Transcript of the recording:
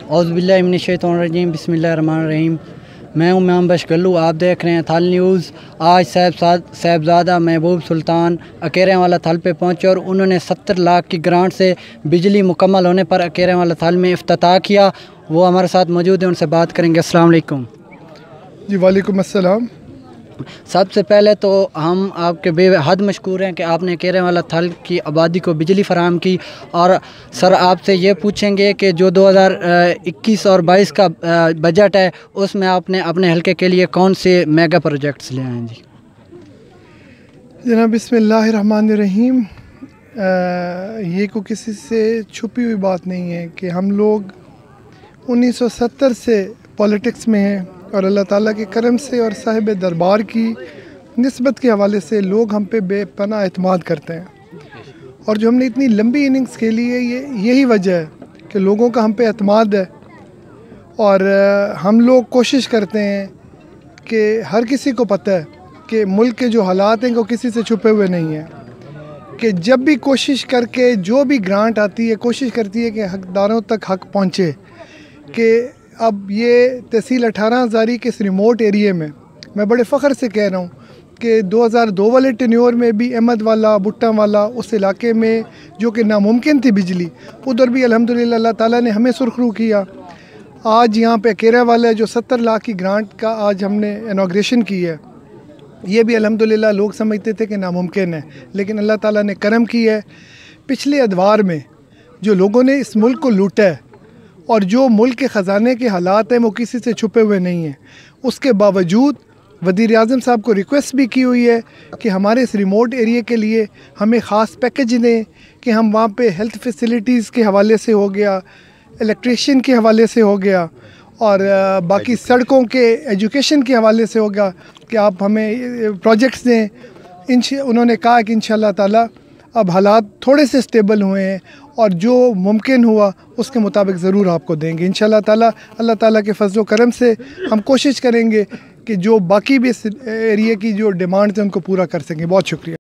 औज़ुबिल्लाहि मिनश्शैतानिर्रजीम बिस्मिल्लाहिर्रहमानिर्रहीम। मैं हूं इमाम बशगल्लू, आप देख रहे हैं थल न्यूज़। आज साहिबजादा महबूब सुल्तान अकेरे वाला थल पे पहुंचे और उन्होंने 70 लाख की ग्रांट से बिजली मुकम्मल होने पर अकेरे वाला थल में इफ्तिताह किया। वो हमारे साथ मौजूद हैं, उनसे बात करेंगे। अस्सलाम वालेकुम। जी वालेकुम अस्सलाम। सबसे पहले तो हम आपके बेहद मशकूर हैं कि आपने केरे वाला थल की आबादी को बिजली फराहम की। और सर आपसे ये पूछेंगे कि जो 2021 और 22 का बजट है उसमें आपने अपने हल्के के लिए कौन से मेगा प्रोजेक्ट्स ले आए हैं? जी जनाब बिस्मिल्लाहिर्रहमानिर्रहीम। ये को किसी से छुपी हुई बात नहीं है कि हम लोग 1970 से पॉलिटिक्स में हैं और अल्लाह ताला के करम से और साहिब दरबार की निस्बत के हवाले से लोग हम पे बेपनाह एतमाद करते हैं। और जो हमने इतनी लंबी इनिंग्स खेली है यही वजह है कि लोगों का हम पे एतमाद है। और हम लोग कोशिश करते हैं कि हर किसी को पता है कि मुल्क के जो हालात हैं वो किसी से छुपे हुए नहीं हैं, कि जब भी कोशिश करके जो भी ग्रांट आती है कोशिश करती है कि हकदारों तक हक पहुँचे। कि अब ये तहसील 18 हज़ारी के इस रिमोट एरिए में मैं बड़े फ़ख्र से कह रहा हूँ कि 2002 वाले टेन्योर में भी अहमद वाला भुट्टा वाला उस इलाके में जो कि नामुमकिन थी बिजली, उधर भी अल्हम्दुलिल्लाह अल्लाह ताला ने हमें सुरखरू किया। आज यहाँ पे अकेरा वाला है जो 70 लाख की ग्रांट का आज हमने इनॉग्रेशन की है। ये भी अल्हम्दुलिल्लाह लोग समझते थे कि नामुमकिन है, लेकिन अल्लाह ताला ने करम की है। पिछले अदवार में जो लोगों ने इस मुल्क को लूटा है और जो मुल्क के ख़जाने के हालात हैं वो किसी से छुपे हुए नहीं हैं, उसके बावजूद वज़ीर आज़म साहब को रिक्वेस्ट भी की हुई है कि हमारे इस रिमोट एरिया के लिए हमें ख़ास पैकेज दें कि हम वहाँ पे हेल्थ फैसिलिटीज़ के हवाले से हो गया, इलेक्ट्रिशियन के हवाले से हो गया और बाकी सड़कों के एजुकेशन के हवाले से हो गया कि आप हमें प्रोजेक्ट्स दें। उन्होंने कहा कि इंशाअल्लाह ताला अब हालात थोड़े से स्टेबल हुए हैं और जो मुमकिन हुआ उसके मुताबिक ज़रूर आपको देंगे इंशाअल्लाह ताला। अल्लाह ताला के फजल करम से हम कोशिश करेंगे कि जो बाकी भी इस एरिया की जो डिमांड्स हैं उनको पूरा कर सकें। बहुत शुक्रिया।